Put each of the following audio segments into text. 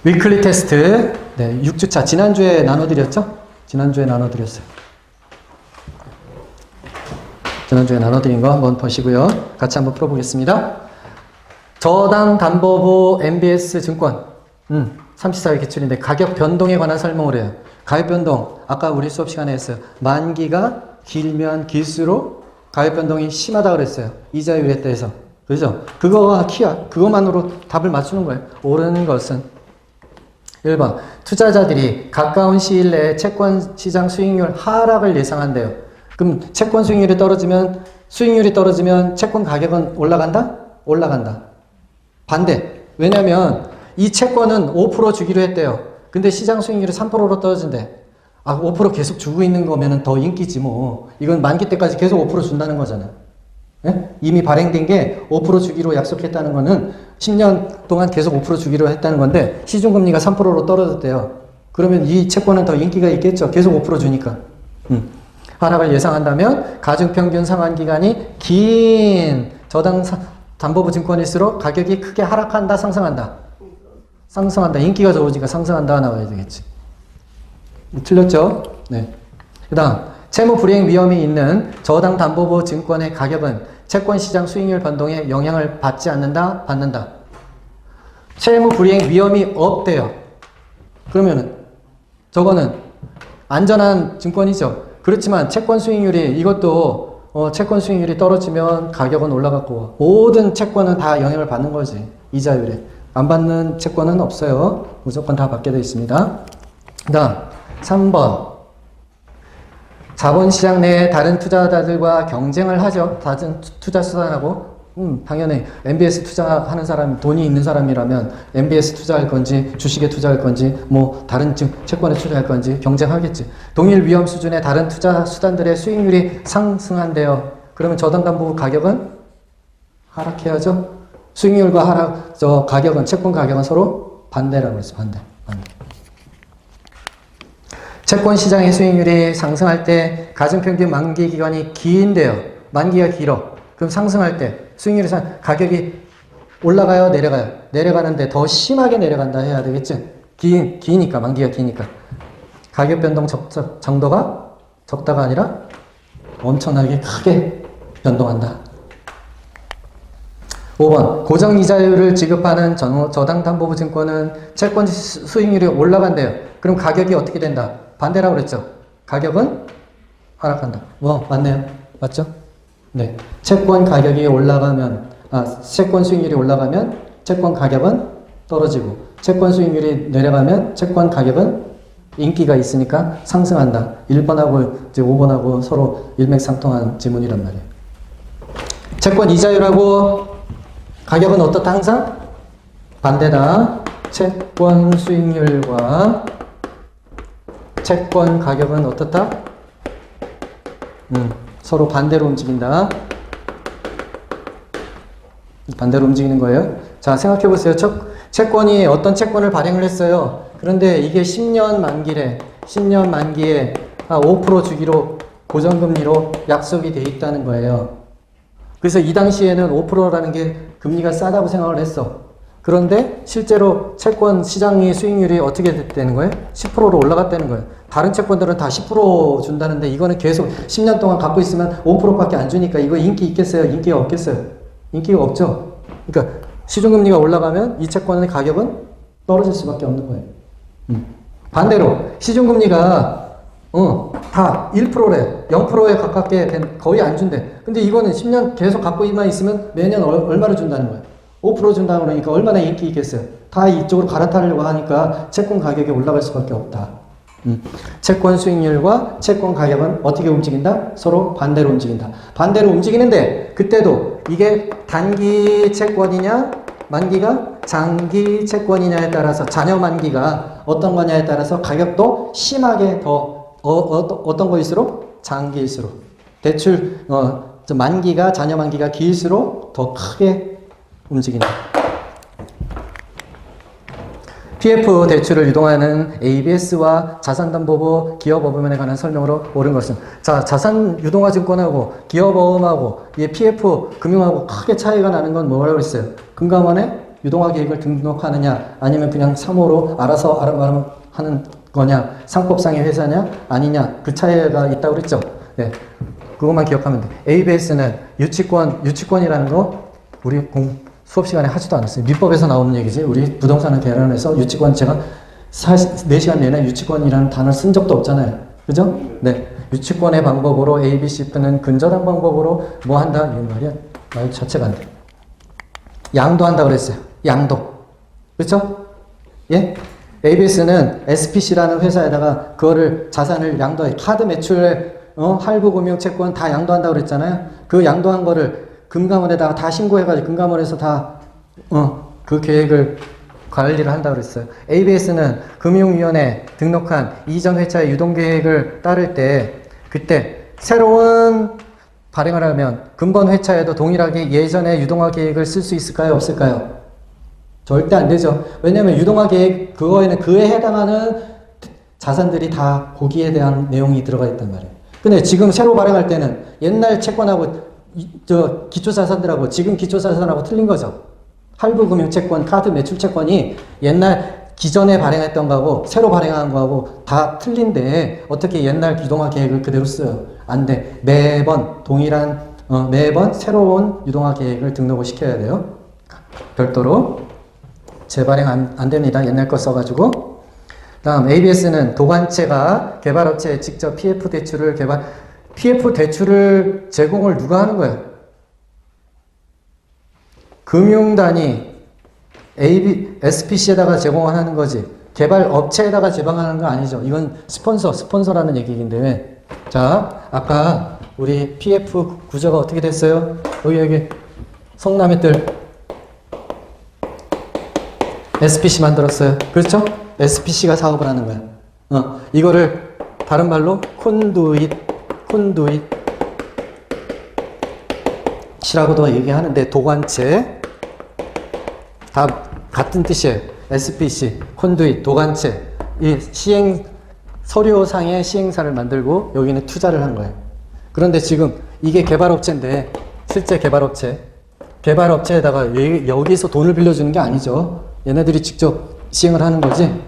위클리 테스트. 네, 6주차. 지난주에 나눠드렸죠? 지난주에 나눠드렸어요. 지난주에 나눠드린 거 한번 보시고요. 같이 한번 풀어보겠습니다. 저당 담보부 MBS 증권. 34회 기출인데 가격 변동에 관한 설명을 해요. 가격 변동. 아까 우리 수업 시간에 했어요. 만기가 길면 길수록 가격 변동이 심하다 그랬어요. 이자율에 대해서. 그죠? 그거가 키야. 그것만으로 답을 맞추는 거예요. 옳은 것은 1번. 투자자들이 가까운 시일 내에 채권 시장 수익률 하락을 예상한대요. 그럼 채권 수익률이 떨어지면 채권 가격은 올라간다? 올라간다. 반대. 왜냐면 이 채권은 5% 주기로 했대요. 근데 시장 수익률이 3%로 떨어진대. 5% 계속 주고 있는 거면 더 인기지 뭐. 이건 만기 때까지 계속 5% 준다는 거잖아. 예? 이미 발행된 게 5% 주기로 약속했다는 거는 10년 동안 계속 5% 주기로 했다는 건데 시중금리가 3%로 떨어졌대요. 그러면 이 채권은 더 인기가 있겠죠. 계속 5% 주니까. 하락을 예상한다면 가중평균 상환기간이 긴 저당 담보부 증권일수록 가격이 크게 하락한다, 상승한다? 상승한다. 인기가 좋으니까 상승한다 나와야 되겠지. 틀렸죠? 네. 그 다음 채무 불이행 위험이 있는 저당 담보부 증권의 가격은 채권 시장 수익률 변동에 영향을 받지 않는다, 받는다. 채무 불이행 위험이 없대요. 그러면은 저거는 안전한 증권이죠. 그렇지만 채권 수익률이 이것도 채권 수익률이 떨어지면 가격은 올라갔고 모든 채권은 다 영향을 받는 거지. 이자율에. 안 받는 채권은 없어요. 무조건 다 받게 되어 있습니다. 그 다음 3번. 자본시장 내에 다른 투자자들과 경쟁을 하죠. 다른 투자 수단하고. 당연히 MBS 투자하는 사람, 돈이 있는 사람이라면 MBS 투자할 건지 주식에 투자할 건지 뭐 다른 채권에 투자할 건지 경쟁하겠지. 동일 위험 수준의 다른 투자 수단들의 수익률이 상승한대요. 그러면 저당담보부 가격은 하락해야죠. 수익률과 가격은, 채권 가격은 서로 반대라고 했어. 반대. 채권 시장의 수익률이 상승할 때 가중평균 만기 기간이 긴데요. 만기가 길어. 그럼 상승할 때 수익률이 가격이 올라가요, 내려가요? 내려가는데 더 심하게 내려간다 해야 되겠지? 기니까, 만기가 기니까. 가격 변동 정도가 적다가 아니라 엄청나게 크게 변동한다. 5번. 고정이자율을 지급하는 저당담보부 증권은 채권 수익률이 올라간대요. 그럼 가격이 어떻게 된다? 반대라고 그랬죠? 가격은 하락한다. 맞네요. 맞죠? 네. 채권 가격이 올라가면, 채권 수익률이 올라가면 채권 가격은 떨어지고, 채권 수익률이 내려가면 채권 가격은 인기가 있으니까 상승한다. 1번하고 이제 5번하고 서로 일맥상통한 지문이란 말이에요. 채권 이자율하고 가격은 어떻다? 항상 반대다. 채권 수익률과 채권 가격은 어떻다? 서로 반대로 움직인다. 반대로 움직이는 거예요. 자, 생각해 보세요. 채권이 어떤 채권을 발행을 했어요. 그런데 이게 10년 만기래. 10년 만기에 5% 주기로 고정금리로 약속이 돼 있다는 거예요. 그래서 이 당시에는 5%라는 게 금리가 싸다고 생각을 했어. 그런데 실제로 채권 시장의 수익률이 어떻게 되는 거예요? 10%로 올라갔다는 거예요. 다른 채권들은 다 10% 준다는데 이거는 계속 10년 동안 갖고 있으면 5%밖에 안 주니까 이거 인기 있겠어요? 인기가 없겠어요? 인기가 없죠? 그러니까 시중금리가 올라가면 이 채권의 가격은 떨어질 수밖에 없는 거예요. 반대로 시중금리가 다 1%래. 0%에 가깝게 거의 안 준대. 근데 이거는 10년 계속 갖고만 있으면 매년 얼마를 준다는 거예요? 5% 준다 그러니까 얼마나 인기 있겠어요? 다 이쪽으로 갈아타려고 하니까 채권 가격이 올라갈 수밖에 없다. 채권 수익률과 채권 가격은 어떻게 움직인다? 서로 반대로 움직인다. 반대로 움직이는데 그때도 이게 단기 채권이냐 만기가 장기 채권이냐에 따라서 잔여 만기가 어떤 거냐에 따라서 가격도 심하게 더 어떤 거일수록 장기일수록 대출 만기가 잔여 만기가 길수록 더 크게 움직인다. PF 대출을 유동하는 ABS와 자산담보부 기업어음에 관한 설명으로 옳은 것은 자, 자산 유동화 증권하고 기업어음하고 PF 금융하고 크게 차이가 나는 건 뭐라고 했어요? 금감원의 유동화 계획을 등록하느냐, 아니면 그냥 3호로 알아서 하는 거냐, 상법상의 회사냐, 아니냐, 그 차이가 있다고 그랬죠. 네. 그것만 기억하면 돼. ABS는 유치권이라는 거 우리 수업 시간에 하지도 않았어요. 민법에서 나오는 얘기지. 우리 부동산을 개론해서 유치권 제가 4시간 내내 유치권이라는 단어를 쓴 적도 없잖아요. 그죠? 네. 유치권의 방법으로 A, B, C는 근저당 방법으로 뭐 한다? 이 말이야. 말 자체가 안 돼. 양도한다 그랬어요. 양도. 그렇죠? 예? ABS는 SPC라는 회사에다가 그거를 자산을 양도해. 카드 매출, 할부금융 채권 다 양도한다고 그랬잖아요. 그 양도한 거를 금감원에다가 다 신고해가지고 금감원에서 다 그 계획을 관리를 한다고 그랬어요. ABS는 금융위원회에 등록한 이전 회차의 유동계획을 따를 때 그때 새로운 발행을 하면 근본 회차에도 동일하게 예전의 유동화 계획을 쓸 수 있을까요? 없을까요? 절대 안 되죠. 왜냐하면 유동화 계획 그거에는 그에 해당하는 자산들이 다 거기에 대한 내용이 들어가 있단 말이에요. 근데 지금 새로 발행할 때는 옛날 채권하고 기초자산들하고 지금 기초자산하고 틀린 거죠. 할부금융채권, 카드 매출채권이 옛날 기존에 발행했던 거하고 새로 발행한 거하고 다 틀린데 어떻게 옛날 유동화 계획을 그대로 써요? 안 돼. 매번 동일한 매번 새로운 유동화 계획을 등록을 시켜야 돼요. 별도로 재발행 안 됩니다. 옛날 거 써가지고. 다음 ABS는 도관체가 개발업체에 직접 PF 대출을 PF 대출을 제공을 누가 하는 거예요? 금융단이 SPC에다가 제공하는 거지. 개발업체에다가 제공하는 거 아니죠. 이건 스폰서라는 얘기인데. 자, 아까 우리 PF 구조가 어떻게 됐어요? 여기 성남의들 SPC 만들었어요. 그렇죠? SPC가 사업을 하는 거야. 이거를 다른 말로 콘두잇이라고도 얘기하는데 도관체 다 같은 뜻이에요. SPC, 콘두잇, 도관체 이 서류상의 시행사를 만들고 여기는 투자를 한 거예요. 그런데 지금 이게 개발업체인데 실제 개발업체에다가 여기서 돈을 빌려주는 게 아니죠. 얘네들이 직접 시행을 하는 거지.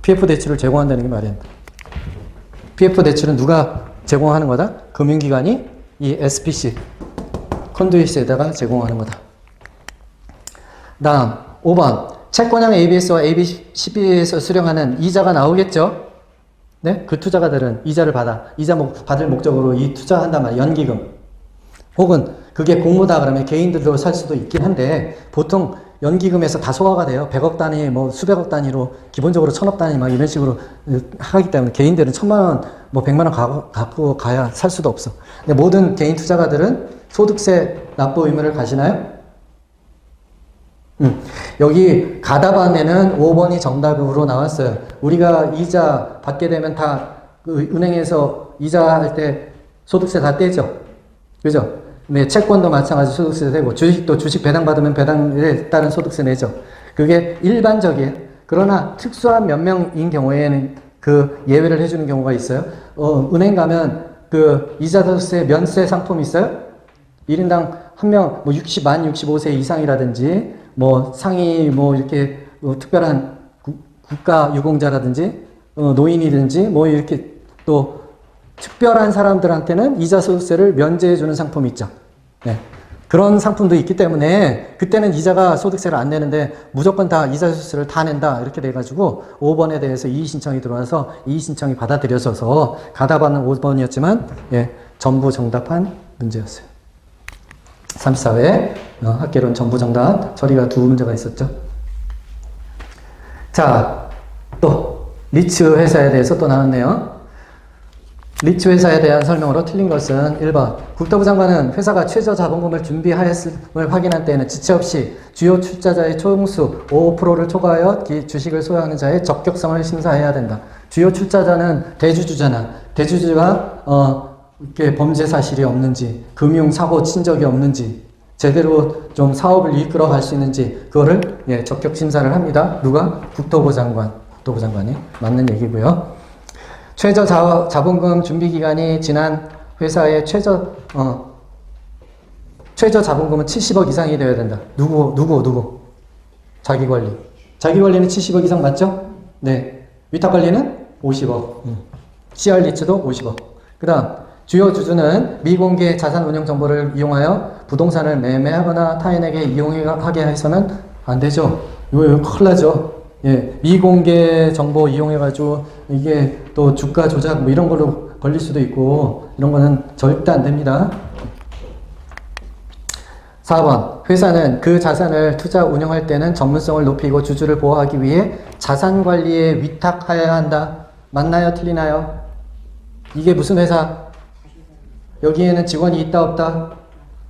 PF 대출을 제공한다는 게 말이 안 돼. PF 대출은 누가 제공하는 거다? 금융기관이 이 SPC, 콘두잇에다가 제공하는 거다. 다음 5번 채권형 ABS와 ABCB에서 수령하는 이자가 나오겠죠? 네? 그 투자가들은 이자를 받을 목적으로 이 투자한단 말이에요. 연기금. 혹은 그게 공모다 그러면 개인들도 살 수도 있긴 한데 보통 연기금에서 다 소화가 돼요. 100억 단위, 수백억 단위로 기본적으로 1000억 단위 막 이런 식으로 하기 때문에 개인들은 1000만 원, 100만 원 갖고 가야 살 수도 없어. 근데 모든 개인 투자가들은 소득세 납부 의무를 가시나요? 여기 가답안에는 5번이 정답으로 나왔어요. 우리가 이자 받게 되면 다 그 은행에서 이자할 때 소득세 다 떼죠. 그죠? 네, 채권도 마찬가지 소득세 되고 주식도 주식 배당받으면 배당에 따른 소득세 내죠. 그게 일반적이에요. 그러나 특수한 몇 명인 경우에는 그 예외를 해주는 경우가 있어요. 은행 가면 그 이자 소득세 면세 상품이 있어요. 1인당 한 명 만 65세 이상이라든지 상위 이렇게 특별한 국가 유공자라든지 노인이든지 이렇게 또 특별한 사람들한테는 이자 소득세를 면제해주는 상품이 있죠. 네. 그런 상품도 있기 때문에 그때는 이자가 소득세를 안 내는데 무조건 다 이자 소득세를 다 낸다 이렇게 돼가지고 5번에 대해서 이의 신청이 들어와서 이의 신청이 받아들여져서 가답안은 5번이었지만 전부 정답한 문제였어요. 34회 학계론 전부 정답 처리가 2문제가 있었죠. 자, 또 리츠 회사에 대해서 또 나왔네요. 리츠 회사에 대한 설명으로 틀린 것은 1번 국토부 장관은 회사가 최저 자본금을 준비하였음을 확인한 때에는 지체 없이 주요 출자자의 총수 5%를 초과하여 주식을 소유하는 자의 적격성을 심사해야 된다. 주요 출자자는 대주주잖아. 대주주가 이렇게 범죄 사실이 없는지, 금융 사고 친 적이 없는지, 제대로 좀 사업을 이끌어 갈 수 있는지 그거를 적격 심사를 합니다. 누가? 국토부 장관이 맞는 얘기고요. 최저 자본금 준비 기간이 지난 회사의 최저 자본금은 70억 이상이 되어야 된다. 누구? 자기관리. 자기관리는 70억 이상 맞죠? 네. 위탁관리는 50억. CR 리츠도 50억. 그 다음, 주요 주주는 미공개 자산운용 정보를 이용하여 부동산을 매매하거나 타인에게 이용하게 해서는 안 되죠. 이거 큰일 나죠. 예, 미공개 정보 이용해가지고 이게 또 주가 조작 뭐 이런 걸로 걸릴 수도 있고 이런 거는 절대 안 됩니다. 4번. 회사는 그 자산을 투자 운영할 때는 전문성을 높이고 주주를 보호하기 위해 자산 관리에 위탁하여야 한다. 맞나요? 틀리나요? 이게 무슨 회사? 여기에는 직원이 있다 없다?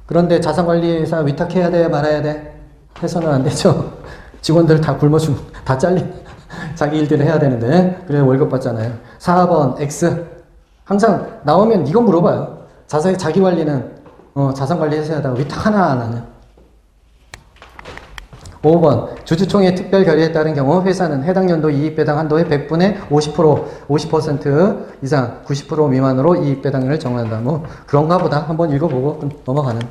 그런데 자산 관리 회사 위탁해야 돼 말아야 돼? 해서는 안 되죠. 직원들 다 굶어 다 자기 일들을 해야 되는데 그래 월급 받잖아요. 4번 X. 항상 나오면 이거 물어봐요. 자기 관리는 자산 관리해서 해야 한다고 위탁하나 안 하냐? 5번. 주주총회 특별 결의에 따른 경우 회사는 해당 연도 이익 배당 한도의 100분의 50% 이상 90% 미만으로 이익 배당률을 정한다. 뭐 그런가 보다. 한번 읽어보고 넘어가는.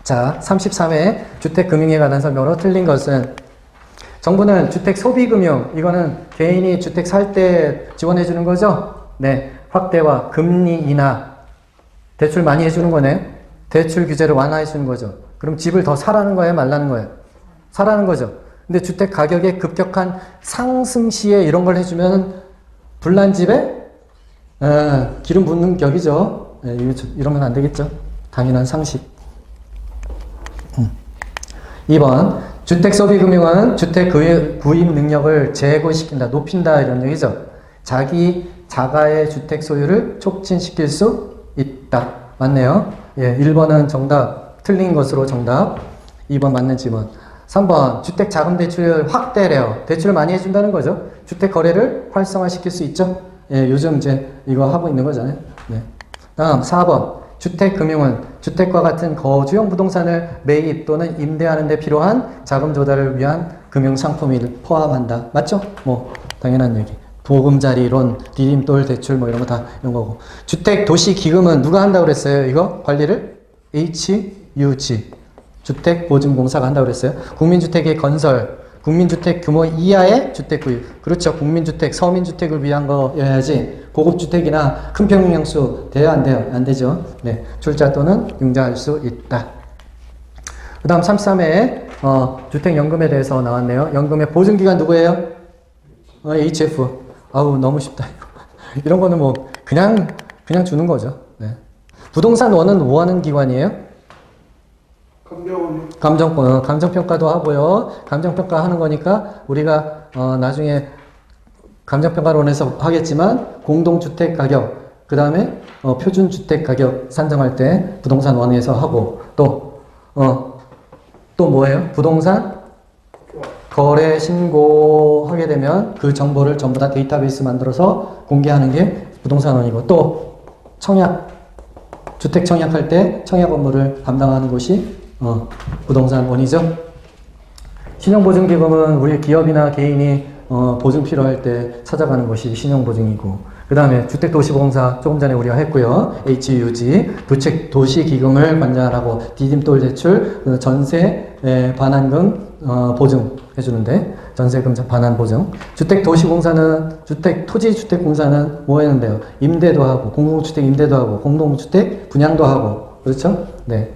자, 33회 주택금융에 관한 설명으로 틀린 것은 정부는 주택 소비금융, 이거는 개인이 주택 살 때 지원해 주는 거죠? 네. 확대와 금리 인하, 대출 많이 해주는 거네. 대출 규제를 완화해 주는 거죠. 그럼 집을 더 사라는 거예요? 말라는 거예요? 사라는 거죠. 근데 주택 가격의 급격한 상승 시에 이런 걸 해주면 불난 집에 기름 붓는 격이죠. 이러면 안 되겠죠. 당연한 상식. 2번. 주택 소비금융은 주택 구입 능력을 제고시킨다, 높인다 이런 얘기죠. 자가의 주택 소유를 촉진시킬 수 있다. 맞네요. 예, 1번은 정답, 틀린 것으로 정답. 2번 맞는 지문. 3번. 주택 자금 대출 확대래요. 대출을 많이 해준다는 거죠. 주택 거래를 활성화시킬 수 있죠. 예, 요즘 이제 이거 하고 있는 거잖아요. 네. 다음 4번. 주택금융은 주택과 같은 거주용 부동산을 매입 또는 임대하는 데 필요한 자금 조달을 위한 금융상품을 포함한다. 맞죠? 뭐 당연한 얘기. 보금자리론, 디딤돌 대출 뭐 이런 거 다 이런 거고. 주택도시기금은 누가 한다고 그랬어요? 이거 관리를? HUG. 주택보증공사가 한다고 그랬어요. 국민주택의 건설, 국민주택 규모 이하의 주택 구입. 그렇죠. 국민주택, 서민주택을 위한 거여야지 고급주택이나 큰 평형수 돼야 안 돼요? 안 되죠. 네. 출자 또는 융자할 수 있다. 그 다음 33회에 주택연금에 대해서 나왔네요. 연금의 보증기관 누구예요? HF. 아우 너무 쉽다. 이런 거는 뭐 그냥 주는 거죠. 네. 부동산 원은 뭐 하는 기관이에요? 감정평가도 하고요. 감정평가 하는 거니까 우리가 나중에 감정평가론에서 하겠지만 공동주택 가격, 그 다음에 표준주택 가격 산정할 때 부동산 원에서 하고 또 뭐예요? 부동산 거래 신고하게 되면 그 정보를 전부 다 데이터베이스 만들어서 공개하는 게 부동산원이고 또 청약, 주택 청약할 때 청약 업무를 담당하는 곳이 부동산원이죠. 신용보증기금은 우리 기업이나 개인이 보증 필요할 때 찾아가는 것이 신용보증이고 그 다음에 주택도시보험사 조금 전에 우리가 했고요. HUG, 주택도시기금을 관장하고 디딤돌 대출, 전세 반환금 보증 해주는데 전세금 반환 보증. 주택도시공사는 토지주택공사는 뭐 했는데요? 임대도 하고 공동주택 임대도 하고 공동주택 분양도 하고 그렇죠? 네.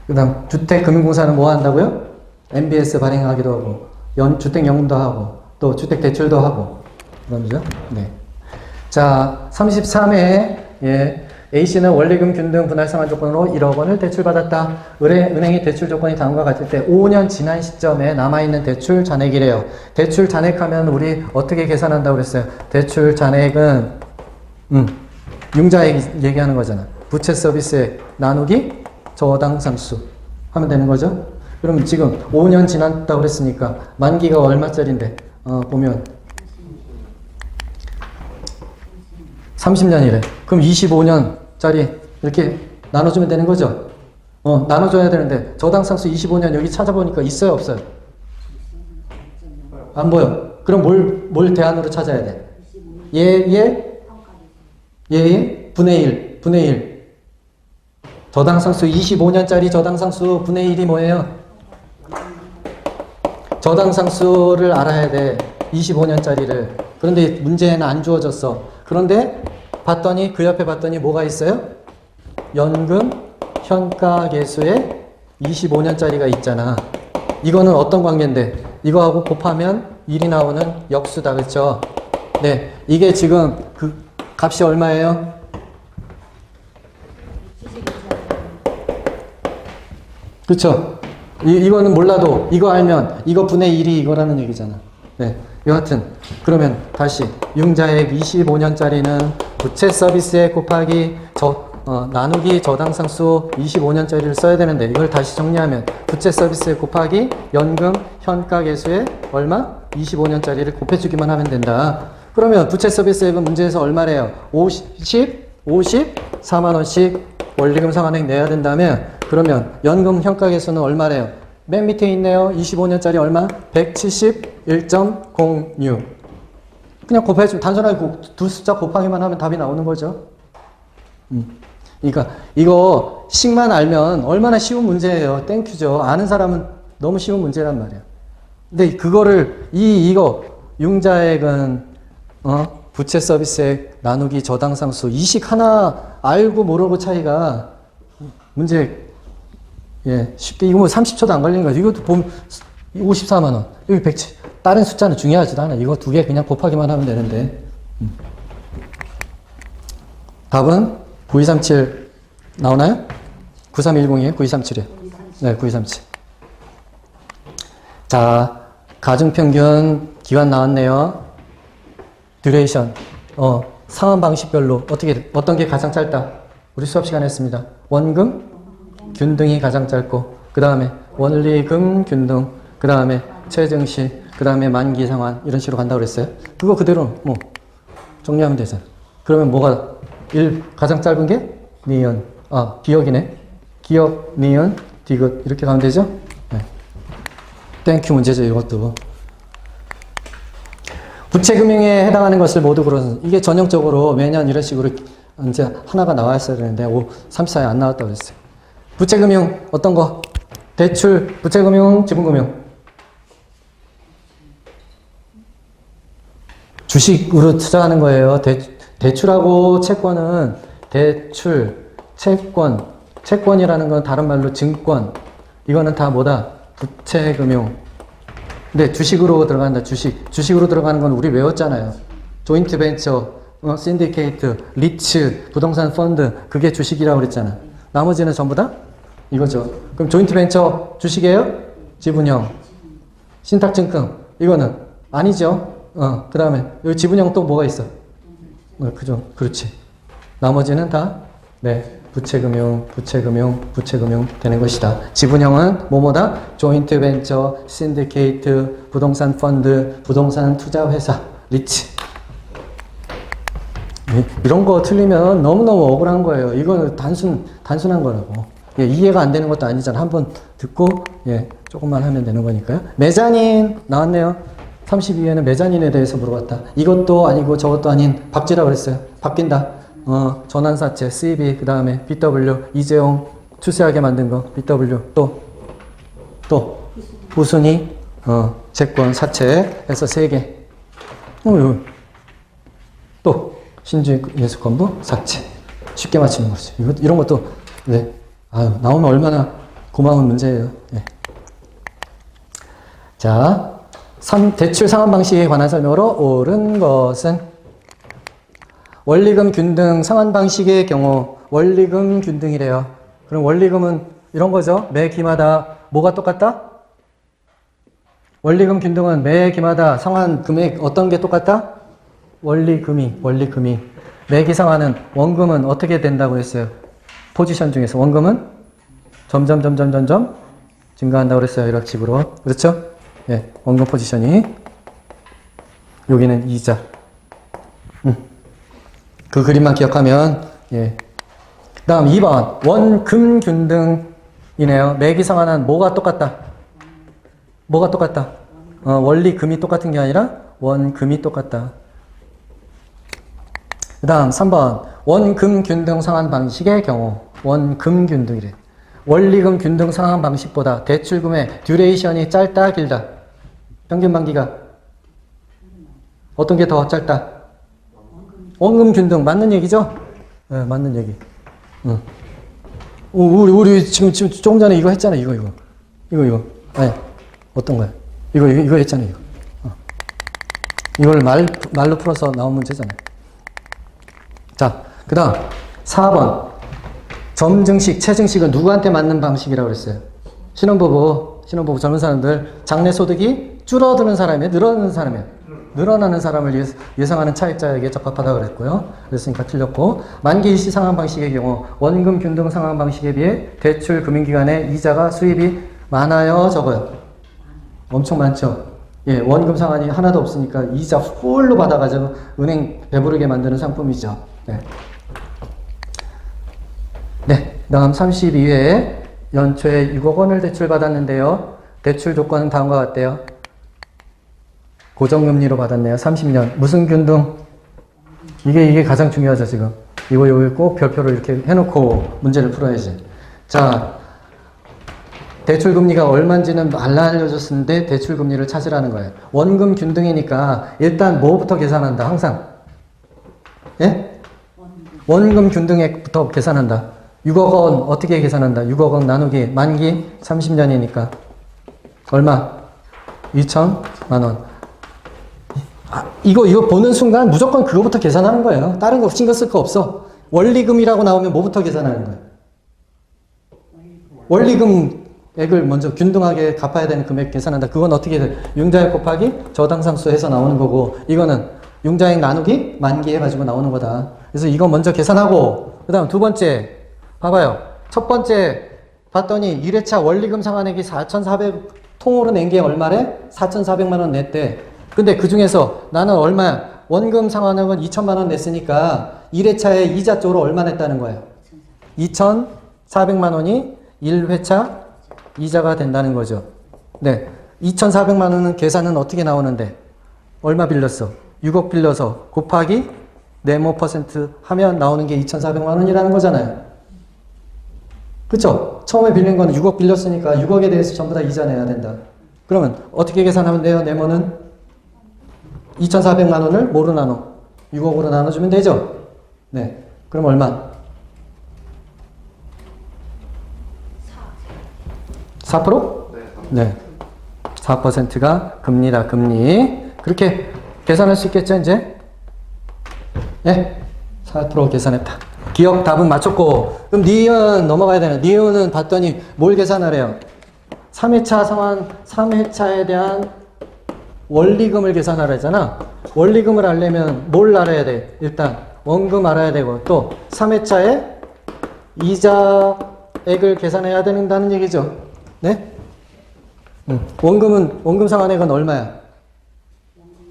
그 다음 주택금융공사는 뭐 한다고요? MBS 발행하기도 하고 주택연금도 하고 또 주택대출도 하고 그러죠? 네. 자 33회 예. A씨는 원리금 균등 분할 상환 조건으로 1억 원을 대출받았다. 은행의 대출 조건이 다음과 같을 때 5년 지난 시점에 남아있는 대출 잔액이래요. 대출 잔액하면 우리 어떻게 계산한다고 그랬어요? 대출 잔액은 융자액 얘기하는 거잖아. 부채 서비스액 나누기 저당 상수 하면 되는 거죠. 그러면 지금 5년 지났다고 그랬으니까 만기가 얼마짜리인데 보면 30년이래. 그럼 25년짜리 이렇게 나눠주면 되는 거죠. 나눠줘야 되는데 저당 상수 25년 여기 찾아보니까 있어요 없어요? 안 보여. 그럼 뭘 대안으로 찾아야 돼? 분의 1 저당 상수 25년짜리 저당 상수 분의 1이 뭐예요? 저당상수를 알아야 돼. 25년짜리를. 그런데 문제는 안 주어졌어. 그런데 봤더니 그 옆에 봤더니 뭐가 있어요? 연금 현가계수에 25년짜리가 있잖아. 이거는 어떤 관계인데? 이거하고 곱하면 1이 나오는 역수다. 그렇죠? 네. 이게 지금 그 값이 얼마예요? 그렇죠? 이거는 몰라도 이거 알면 이거 분의 1이 이거라는 얘기잖아. 네. 여하튼 그러면 다시 융자액 25년짜리는 부채 서비스액 곱하기 나누기 저당상수 25년짜리를 써야 되는데 이걸 다시 정리하면 부채 서비스액 곱하기 연금 현가계수에 얼마? 25년짜리를 곱해주기만 하면 된다. 그러면 부채 서비스액은 문제에서 얼마래요? 54만 원씩 원리금 상환액 내야 된다면 그러면 연금 현가계수는 얼마래요? 맨 밑에 있네요. 25년짜리 얼마? 171.06. 그냥 곱해주면 단순하게 두 숫자 곱하기만 하면 답이 나오는 거죠. 그러니까 이거 식만 알면 얼마나 쉬운 문제예요. 땡큐죠. 아는 사람은 너무 쉬운 문제란 말이야. 근데 그거를 이거 융자액은 부채 서비스액 나누기 저당상수 이식 하나 알고 모르고 차이가 문제 쉽게 이거 뭐 30초도 안 걸리는 거지. 이것도 보면 54만 원. 여기 107. 다른 숫자는 중요하지도 않아. 이거 두 개 그냥 곱하기만 하면 되는데. 답은 9237 나오나요? 9310이에요? 9237이에요? 네, 9237. 자, 가중평균 기간 나왔네요. 듀레이션. 상환 방식별로 어떤 게 가장 짧다? 우리 수업 시간에 했습니다. 원금, 균등이 가장 짧고, 그 다음에 원리금, 균등, 그 다음에 최증시, 그 다음에 만기 상환, 이런 식으로 간다고 그랬어요. 그거 그대로 뭐 정리하면 되잖아. 그러면 뭐가 가장 짧은 게 니은, 기억이네. 기억, 니은, 디귿 이렇게 가면 되죠? 네. 땡큐 문제죠, 이것도. 부채금융에 해당하는 것을 모두 그런 이게 전형적으로 매년 이런 식으로 이제 하나가 나왔어야 되는데 34에 안 나왔다고 했어요. 부채금융 어떤 거? 대출, 부채금융, 지분금융. 주식으로 투자하는 거예요. 대출하고 채권은 대출, 채권이라는 건 다른 말로 증권. 이거는 다 뭐다? 부채금융. 근데 주식으로 들어간다. 주식으로 들어가는 건 우리 외웠잖아요. 조인트 벤처, 신디케이트, 리츠, 부동산 펀드. 그게 주식이라고 그랬잖아. 나머지는 전부 다 이거죠. 그럼 조인트 벤처 주식이에요? 지분형. 신탁증권. 이거는 아니죠. 그 다음에 여기 지분형 또 뭐가 있어? 그죠. 그렇지. 나머지는 다 네. 부채금융 되는 것이다. 지분형은 뭐뭐다? 조인트 벤처, 신디케이트, 부동산 펀드, 부동산 투자회사, 리츠. 이런 거 틀리면 너무너무 억울한 거예요. 이거는 단순한 거라고. 이해가 안 되는 것도 아니잖아. 한번 듣고, 조금만 하면 되는 거니까요. 메자닌, 나왔네요. 32회는 메자닌에 대해서 물어봤다. 이것도 아니고 저것도 아닌 박쥐라고 그랬어요. 바뀐다. 전환사채, CB, 그 다음에 BW, 이재용 추세하게 만든 거, BW, 또, 우순이, 채권, 사채 해서 3개. 또, 신주예수건부, 사채. 쉽게 맞추는 거죠. 이런 것도, 네. 나오면 얼마나 고마운 문제예요. 네. 자, 대출 상환 방식에 관한 설명으로 옳은 것은 원리금 균등 상환 방식의 경우 원리금 균등이래요. 그럼 원리금은 이런 거죠. 매 기마다 뭐가 똑같다? 원리금 균등은 매 기마다 상환 금액 어떤 게 똑같다? 원리금이. 매기 상환은 원금은 어떻게 된다고 했어요? 포지션 중에서 원금은 점점 증가한다고 그랬어요. 이렇식으로. 그렇죠? 원금 포지션이. 여기는 이자. 그 그림만 기억하면, 그 다음 2번. 원금 균등이네요. 매기 상환은 뭐가 똑같다? 원리금이 똑같은 게 아니라 원금이 똑같다. 그 다음 3번. 원금 균등 상환 방식의 경우. 원금 균등이래. 원리금 균등 상환 방식보다 대출금의 듀레이션이 짧다, 길다? 평균 만기가 어떤 게 더 짧다? 원금 균등 맞는 얘기죠? 네, 맞는 얘기. 응. 우리 지금 조금 전에 이거 했잖아. 이거. 아니, 어떤 거야? 이거 했잖아. 이거. 이걸 말로 풀어서 나온 문제잖아요. 자, 그 다음 4번 점증식, 체증식은 누구한테 맞는 방식이라고 그랬어요? 신혼부부 젊은 사람들 장래소득이 줄어드는 사람이에요? 늘어나는 사람이에요? 늘어나는 사람을 예상하는 차입자에게 적합하다고 그랬고요. 그랬으니까 틀렸고, 만기 일시 상환 방식의 경우 원금 균등 상환 방식에 비해 대출 금융기관의 이자가 수입이 많아요, 적어요? 엄청 많죠? 예, 원금 상환이 하나도 없으니까 이자 홀로 받아가지고 은행 배부르게 만드는 상품이죠. 네. 네, 다음 32회에 연초에 6억 원을 대출받았는데요. 대출 조건은 다음과 같대요. 고정금리로 받았네요. 30년. 무슨 균등? 이게 가장 중요하죠, 지금. 이거 꼭 별표를 이렇게 해놓고 문제를 풀어야지. 자, 대출금리가 얼마인지는 안 알려줬는데 대출금리를 찾으라는 거예요. 원금 균등이니까 일단 뭐부터 계산한다, 항상? 예? 원금 균등액부터 계산한다. 6억 원 어떻게 계산한다? 6억 원 나누기 만기 30년이니까 얼마? 2천만 원. 이거 보는 순간 무조건 그거부터 계산하는 거예요. 다른 거 신경 쓸 거 없어. 원리금이라고 나오면 뭐부터 계산하는 거예요? 원리금액을 먼저 균등하게 갚아야 되는 금액 계산한다. 그건 어떻게 돼? 융자액 곱하기 저당상수 해서 나오는 거고, 이거는 융자액 나누기 만기 해가지고 나오는 거다. 그래서 이거 먼저 계산하고, 그 다음 두 번째 봐봐요. 첫 번째 봤더니 1회차 원리금 상환액이 4,400 통으로 낸 게 얼마래? 4,400만 원 냈대. 근데 그 중에서 나는 얼마, 원금 상환액은 2천만 원 냈으니까 1회차에 이자 쪽으로 얼마 냈다는 거예요? 2,400만 원이 1회차 이자가 된다는 거죠. 네. 2,400만 원은 계산은 어떻게 나오는데? 얼마 빌렸어? 6억 빌려서 곱하기 네모 퍼센트 하면 나오는 게 2,400만 원이라는 거잖아요. 그쵸? 처음에 빌린 거는 6억 빌렸으니까 6억에 대해서 전부 다 이자 내야 된다. 그러면 어떻게 계산하면 돼요? 네모는 2,400만 원을 뭐로 나눠? 6억으로 나눠주면 되죠? 네. 그럼 얼마? 4%? 네. 4%가 금리다, 금리. 그렇게 계산할 수 있겠죠, 이제? 네. 4% 계산했다. 기억 답은 맞췄고, 그럼 니은 넘어가야 되나? 니은은 봤더니 뭘 계산하래요? 3회차 상환, 3회차에 대한 원리금을 계산하라 했잖아. 원리금을 알려면 뭘 알아야 돼? 일단 원금 알아야 되고, 또 3회차에 이자액을 계산해야 된다는 얘기죠. 네? 원금 상환액은 얼마야?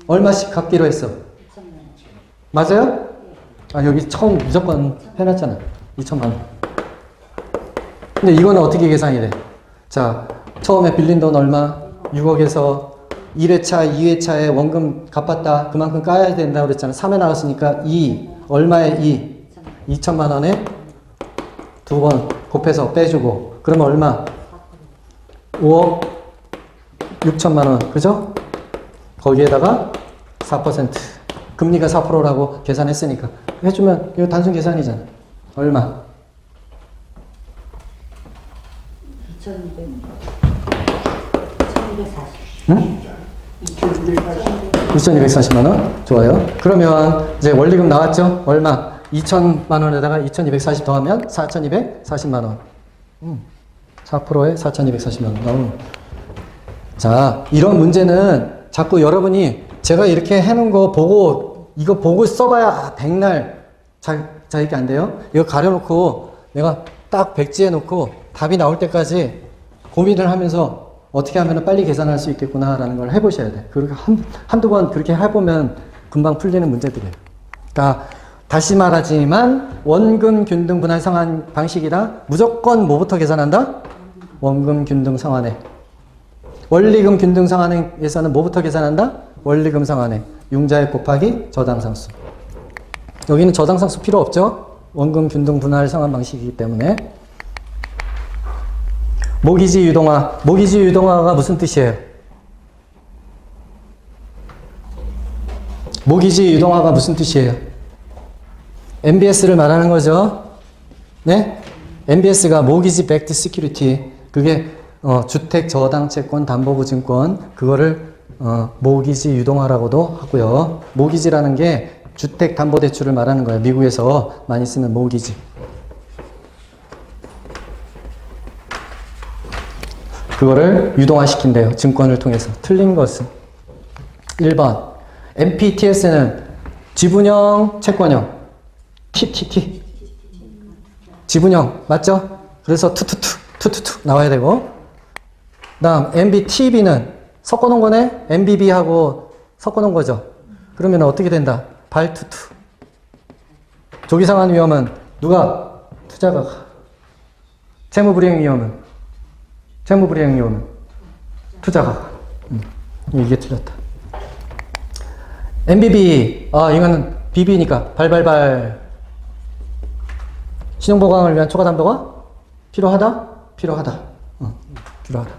얼마씩 갚기로 했어? 맞아요? 아, 여기 처음 무조건 해놨잖아. 2천만 원. 근데 이거는 어떻게 계산이 돼? 자, 처음에 빌린 돈 얼마? 6억에서 1회차, 2회차에 원금 갚았다. 그만큼 까야 된다고 그랬잖아. 3회 나왔으니까 2. 얼마에 2? 2천만 원에 두 번 곱해서 빼주고. 그러면 얼마? 5억 6천만 원. 그죠? 거기에다가 4%. 금리가 4%라고 계산했으니까. 해주면 이거 단순 계산이잖아. 얼마? 2,240만 원? 좋아요. 그러면 이제 원리금 나왔죠? 얼마? 2천만 원에다가 2,240 더하면 4,240만 원. 4%에 4,240만 원 나오는. 자, 이런 문제는 자꾸 여러분이 제가 이렇게 해놓은 거 보고, 이거 보고 써봐야 백날 자기게 안 돼요? 이거 가려놓고 내가 딱 백지해 놓고 답이 나올 때까지 고민을 하면서 어떻게 하면 빨리 계산할 수 있겠구나라는 걸 해보셔야 돼. 그렇게 한두 번 그렇게 해보면 금방 풀리는 문제들이에요. 그러니까 다시 말하지만 원금 균등 분할 상환 방식이다. 무조건 뭐부터 계산한다? 원금 균등 상환액. 원리금 균등 상환액에서는 뭐부터 계산한다? 원리금 상환액. 융자액 곱하기 저당상수. 여기는 저당상수 필요 없죠? 원금 균등 분할 상환 방식이기 때문에. 모기지 유동화. 모기지 유동화가 무슨 뜻이에요? 모기지 유동화가 무슨 뜻이에요? MBS를 말하는 거죠. 네? MBS가 모기지 백드 시큐리티. 그게 주택 저당 채권 담보부 증권. 그거를 모기지 유동화라고도 하고요. 모기지라는 게 주택 담보 대출을 말하는 거예요. 미국에서 많이 쓰는 모기지. 그거를 유동화시킨대요. 증권을 통해서. 틀린 것은 1번. MPTS는 지분형, 채권형. TTT. 지분형. 맞죠? 그래서 투투투 나와야 되고. 그 다음, MBTB는 섞어놓은 거네? MBB하고 섞어놓은 거죠. 그러면 어떻게 된다? 발투투. 조기상환 위험은 누가? 투자가가. 채무불이행 위험은? 채무불이행 위험은? 투자가가. 이게 틀렸다. MBB. 이거는 BB니까 발발발. 신용보강을 위한 초과담보가 필요하다? 필요하다. 필요하다.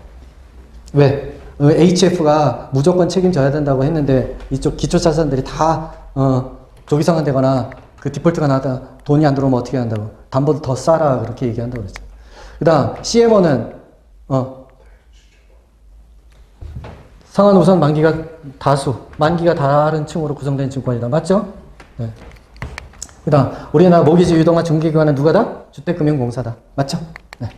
왜? HF가 무조건 책임져야 된다고 했는데 이쪽 기초자산들이 다 조기상환되거나 그 디폴트가 나다 돈이 안 들어오면 어떻게 한다고? 담보도 더 싸라 그렇게 얘기한다고 그랬죠. 그 다음 CMO는 상환 우선 만기가 다수, 만기가 다른 층으로 구성된 증권이다. 맞죠? 네. 그 다음 우리나라 모기지 유동화 중개기관은 누가다? 주택금융공사다. 맞죠? 네.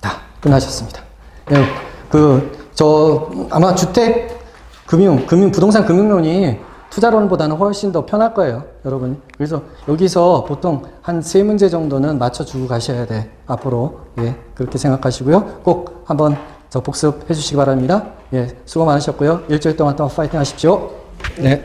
다 끝나셨습니다. 네. 아마 주택 부동산 금융론이 투자론보다는 훨씬 더 편할 거예요, 여러분. 그래서 여기서 보통 한 3문제 정도는 맞춰주고 가셔야 돼, 앞으로. 예, 그렇게 생각하시고요. 꼭 한번 복습해 주시기 바랍니다. 예, 수고 많으셨고요. 일주일 동안 또 파이팅 하십시오. 네.